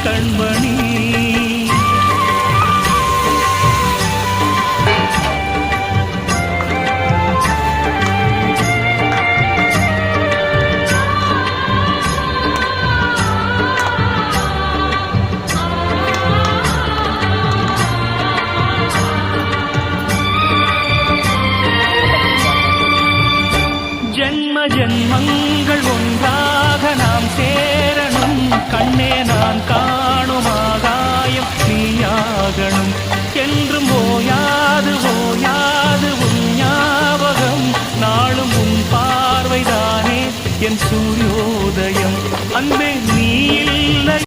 கண்மணி. ஜென்ம ஜென்மங்கள் ஒன்றாக நாம் சேரணும், கண்ணே நான் காணும் ஆகாயம் நீயாகணும். என்றும் ஓயாது ஓயாது உன் ஞாபகம், நாளும் உன் பார்வைதானே என் சூரியோதயம். அன்பே நீ